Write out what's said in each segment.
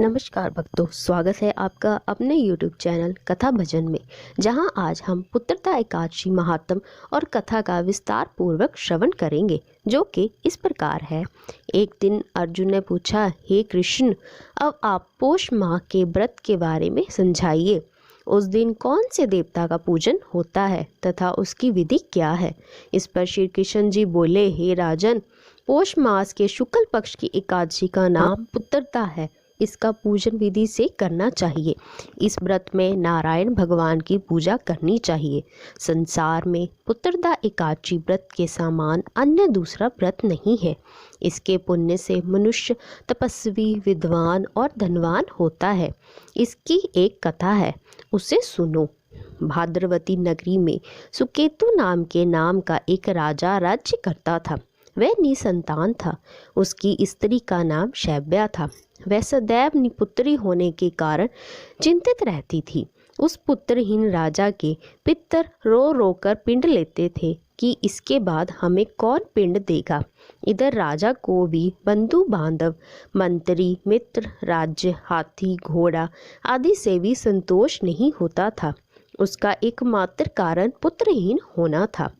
नमस्कार भक्तों, स्वागत है आपका अपने YouTube चैनल कथा भजन में, जहां आज हम पुत्रदा एकादशी महात्म और कथा का विस्तार पूर्वक श्रवण करेंगे, जो कि इस प्रकार है। एक दिन अर्जुन ने पूछा, हे कृष्ण, अब आप पोष माह के व्रत के बारे में समझाइए। उस दिन कौन से देवता का पूजन होता है तथा उसकी विधि क्या है। इस पर श्री कृष्ण जी बोले, हे राजन, पोष मास के शुक्ल पक्ष की एकादशी का नाम पुत्रदा है। इसका पूजन विधि से करना चाहिए। इस व्रत में नारायण भगवान की पूजा करनी चाहिए। संसार में पुत्रदा एकादशी व्रत के समान अन्य दूसरा व्रत नहीं है। इसके पुण्य से मनुष्य तपस्वी, विद्वान और धनवान होता है। इसकी एक कथा है, उसे सुनो। भाद्रवती नगरी में सुकेतु नाम का एक राजा राज्य करता था। वह निसंतान था। उसकी स्त्री का नाम शैब्या था। वह सदैव निपुत्री होने के कारण चिंतित रहती थी। उस पुत्रहीन राजा के पितर रो रो कर पिंड लेते थे कि इसके बाद हमें कौन पिंड देगा। इधर राजा को भी बंधु बांधव, मंत्री, मित्र, राज्य, हाथी, घोड़ा आदि से भी संतोष नहीं होता था। उसका एकमात्र कारण पुत्रहीन होना था।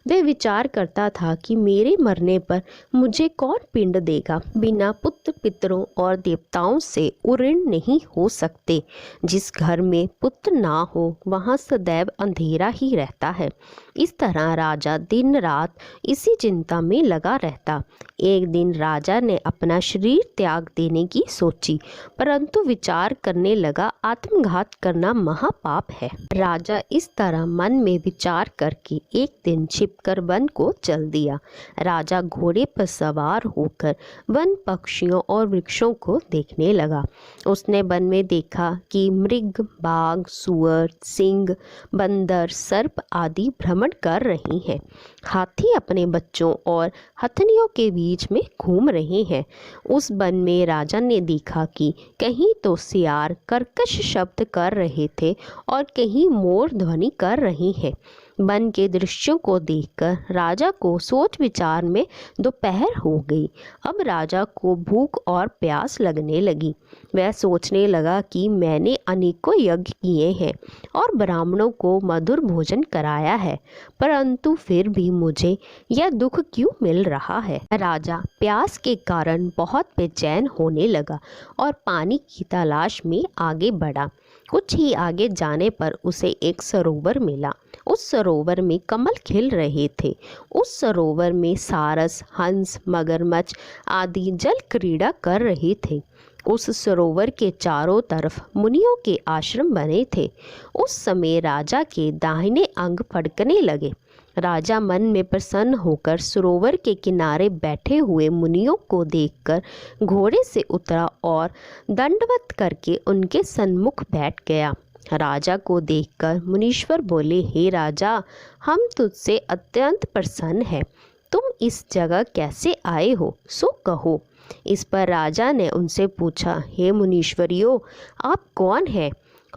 वह विचार करता था कि मेरे मरने पर मुझे कौन पिंड देगा। बिना पुत्र पितरों और देवताओं से ऋण नहीं हो सकते। जिस घर में पुत्र ना हो वहाँ सदैव अंधेरा ही रहता है। इस तरह राजा दिन रात इसी चिंता में लगा रहता। एक दिन राजा ने अपना शरीर त्याग देने की सोची, परंतु विचार करने लगा, आत्मघात करना महापाप है। राजा इस तरह मन में विचार करके एक दिन छिपकर वन को चल दिया। राजा घोड़े पर सवार होकर वन पक्षियों और वृक्षों को देखने लगा। उसने वन में देखा कि मृग, बाघ, सुअर, सिंह, बंदर, सर्प आदि भ्रमण कर रही हैं। हाथी अपने बच्चों और हथनियों के बीच में घूम रहे हैं। उस वन में राजा ने देखा कि कहीं तो सियार कर्कश शब्द कर रहे थे और कहीं मोर ध्वनि कर रही हैं। वन के दृश्यों को देखकर राजा को सोच विचार में दोपहर हो गई। अब राजा को भूख और प्यास लगने लगी। वह सोचने लगा कि मैंने अनेकों यज्ञ किए हैं और ब्राह्मणों को मधुर भोजन कराया है, परंतु फिर भी मुझे यह दुख क्यों मिल रहा है। राजा प्यास के कारण बहुत बेचैन होने लगा और पानी की तलाश में आगे बढ़ा। कुछ ही आगे जाने पर उसे एक सरोवर मिला। उस सरोवर में कमल खिल रहे थे। उस सरोवर में सारस, हंस, मगरमच्छ आदि जल क्रीड़ा कर रहे थे। उस सरोवर के चारों तरफ मुनियों के आश्रम बने थे। उस समय राजा के दाहिने अंग फड़कने लगे। राजा मन में प्रसन्न होकर सरोवर के किनारे बैठे हुए मुनियों को देखकर घोड़े से उतरा और दंडवत करके उनके सन्मुख बैठ गया। राजा को देखकर मुनीश्वर बोले, हे राजा, हम तुझसे अत्यंत प्रसन्न हैं। तुम इस जगह कैसे आए हो, सो कहो। इस पर राजा ने उनसे पूछा, हे मुनीश्वरियो, आप कौन हैं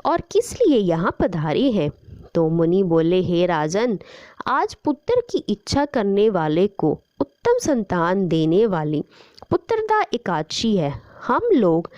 और किस लिए यहाँ पधारे हैं। तो मुनि बोले, हे राजन, आज पुत्र की इच्छा करने वाले को उत्तम संतान देने वाली पुत्रदा एकादशी है। हम लोग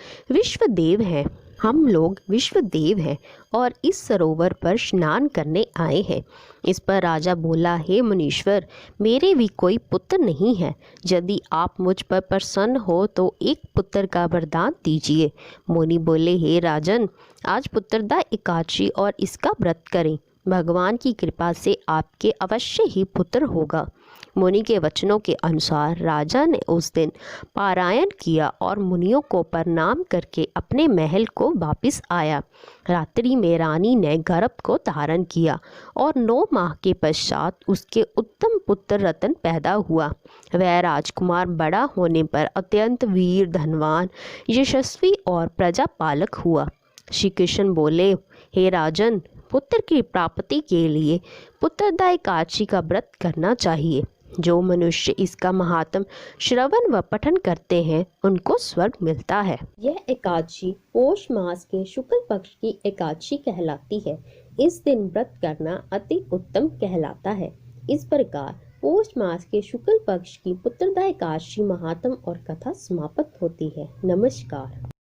विश्वदेव हैं और इस सरोवर पर स्नान करने आए हैं। इस पर राजा बोला, हे मुनीश्वर, मेरे भी कोई पुत्र नहीं है। यदि आप मुझ पर प्रसन्न हो तो एक पुत्र का वरदान दीजिए। मुनि बोले, हे राजन, आज पुत्रदा एकादशी और इसका व्रत करें। भगवान की कृपा से आपके अवश्य ही पुत्र होगा। मुनि के वचनों के अनुसार राजा ने उस दिन पारायण किया और मुनियों को प्रणाम करके अपने महल को वापस आया। रात्रि में रानी ने गर्भ को धारण किया और 9 माह के पश्चात उसके उत्तम पुत्र रतन पैदा हुआ। वह राजकुमार बड़ा होने पर अत्यंत वीर, धनवान, यशस्वी और प्रजापालक हुआ। श्री कृष्ण बोले, हे राजन, पुत्र की प्राप्ति के लिए पुत्रदा एकादशी का व्रत करना चाहिए। जो मनुष्य इसका महात्म श्रवण व पठन करते हैं उनको स्वर्ग मिलता है। यह एकादशी पोष मास के शुक्ल पक्ष की एकादशी कहलाती है। इस दिन व्रत करना अति उत्तम कहलाता है। इस प्रकार पोष मास के शुक्ल पक्ष की पुत्रदा एकादशी महात्म और कथा समाप्त होती है। नमस्कार।